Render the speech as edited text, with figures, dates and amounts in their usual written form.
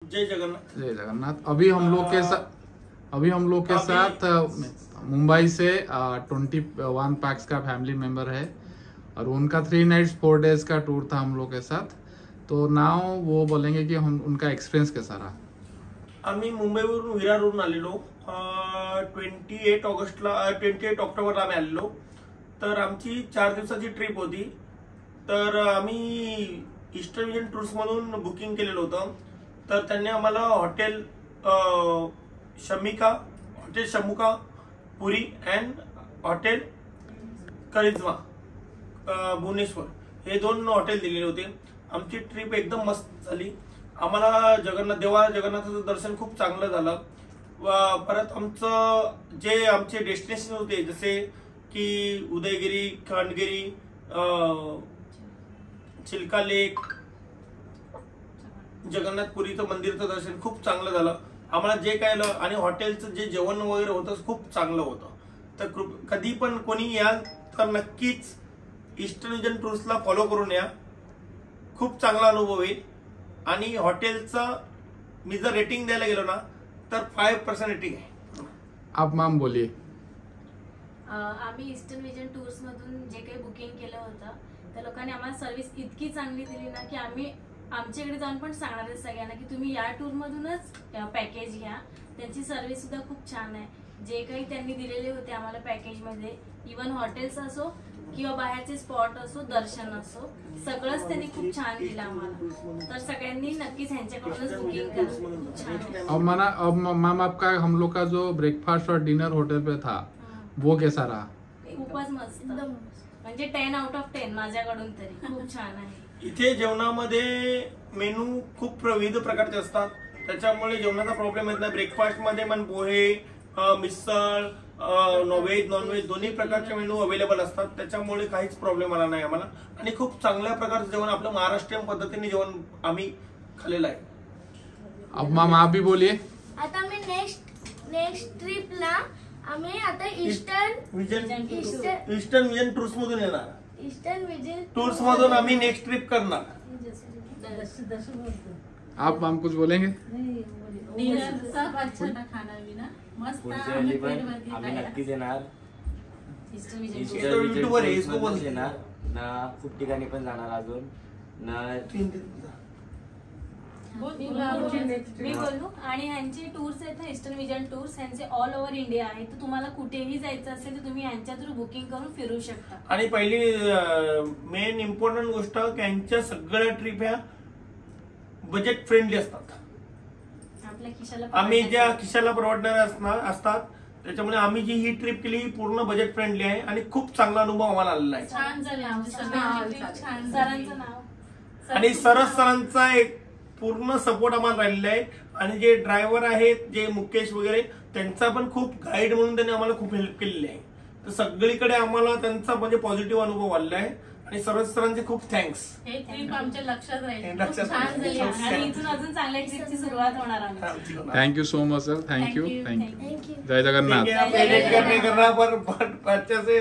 जय जगन्नाथ। जय जगन्नाथ। अभी हम लोग के साथ मुंबई से 21 पैक्स का फैमिली मेंबर है और उनका 3 नाइट्स 4 डेज का टूर था हम लोग के साथ। तो नाव वो बोलेंगे कि हम उनका एक्सपिरियंस कैसा रहा। आम्ही मुंबईवरून विरारवरून आलेलो 28 ऑक्टोबरला आम्ही आलेलो। तर आमची 4 दिवसाची ट्रिप होती। तर आम्ही ईस्टर्न विजन टूर्स मधून बुकिंग केलेलं होतं। तर त्यांनी आम्हाला hotel Shamuka Puri and hotel Karishma Bhubaneswar हे 2 हॉटेल दिलेले होते। आमची ट्रिप एकदम मस्त झाली। आम्हाला जगन्नाथाचं दर्शन खूप चांगलं झालं। परत आमचे डेस्टिनेशन होते जसे की उदयगिरी, खंडगिरी, चिल्का लेक, जगन्नाथपुरीचं मंदिरचं दर्शन खूप चांगलं झालं। आम्हाला जे काय आणि हॉटेलचं जे जेवण वगैरे होतं खूप चांगलं होतं। तर कधी पण कोणी याल तर नक्कीच ईस्टर्न विजन टूर्सला फॉलो करून या। खूप चांगला अनुभव आहे। आणि हॉटेलचा मी जर रेटिंग द्यायला गेलो ना तर 5% रेटिंग आहे। आप मॅम बोलिए। आम्ही ईस्टर्न विजन टूर्स मधून जे काही बुकिंग केलं होतं त्या लोकांनी आम्हाला सर्व्हिस इतकी चांगली दिली ना की आम्ही आमच्याकडे जाऊन पण सांगणार आहे सगळ्यांना की तुम्ही या टूर मधूनच पॅकेज घ्या। त्यांची सर्व्हिस सुद्धा खूप छान आहे। जे काही त्यांनी दिलेले होते आम्हाला पॅकेज मध्ये इव्हन हॉटेल्स असो किंवा बाहेरचे स्पॉट असो, दर्शन असो, सगळंच त्यांनी खूप छान दिलं आम्हाला। तर सगळ्यांनी नक्कीच ह्यांच्याकडूनच बुकिंग करा। खूप छान आहे। अब मैम आपका हम लोग का जो ब्रेकफास्ट और डिनर होटल पे था वो कैसा रहा? खूपच मस्त, म्हणजे 10 आउट ऑफ 10 माझ्याकडून तरी खूप छान आहे। इथे जेवणामध्ये मेनू खूप विविध प्रकारचे असतात, त्याच्यामुळे जेवणाचा प्रॉब्लेम येत नाही। ब्रेकफास्ट मध्ये पण पोहे, मिसळ, व्हेज नॉनव्हेज दोन्ही प्रकारचे मेनू अवेलेबल असतात, त्याच्यामुळे काहीच प्रॉब्लेम आला नाही आम्हाला। आणि खूप चांगल्या प्रकारचं जेवण आपलं महाराष्ट्रीयन पद्धतीने जेवण आम्ही खाल्लेलं आहे। अब मैम आप भी बोलिए। आता मी नेक्स्ट ट्रिपला आम्ही आता ईस्टर्न विजन टूर्स मधून येणार। ईस्टर्न विजन टूर्स मधून आम्ही नेक्स्ट ट्रिप करणार। आप मैम कुछ बोलेंगे? सब अच्छा था, खाना बिना मस्त था। आम्ही नक्कीच येणार। येणार ना, खूप ठिकाणी पण जाणार अजून ना। मी बोलू आणि ह्यांचे टूर्स आहेत ना ईस्टर्न विजन टूर्स, ह्यांचे ऑल ओव्हर इंडिया आहे। तर तुम्हाला कुठेही जायचं असेल तर तुम्ही यांच्या थ्रू बुकिंग करून फिरू शकता। आणि पहिली मेन इम्पॉर्टंट गोष्ट यांच्या सगळ्या ट्रिप ह्या बजेट फ्रेंडली असतात। आपल्या खिशाला आम्ही ज्या खिशाला परवडणाऱ्या असतात, त्याच्यामुळे आम्ही जी ही ट्रिप केली ही पूर्ण बजेट फ्रेंडली आहे आणि खूप चांगला अनुभव आम्हाला आलेला आहे। छान झाले आमची सगळ्यांची ट्रिप छान। सरांचं नाव आणि सरांचा एक पूर्ण सपोर्ट आम्हाला राहिलेला आहे। आणि जे ड्रायव्हर आहेत जे मुकेश वगैरे त्यांचा पण खूप गाईड म्हणून त्यांनी आम्हाला खूप हेल्प केलेली आहे। तर सगळीकडे आम्हाला त्यांचा म्हणजे पॉझिटिव्ह अनुभव आलेला आहे आणि सरांचे खूप थँक्स। हे ट्रिप आमच्या लक्षात राहील, लक्षात छान झाली आणि इथून अजून चांगल्या ट्रिपची सुरुवात होणार आमची। Thank you so much sir. Thank you. जय जगन्नाथ। करने पर अच्छे से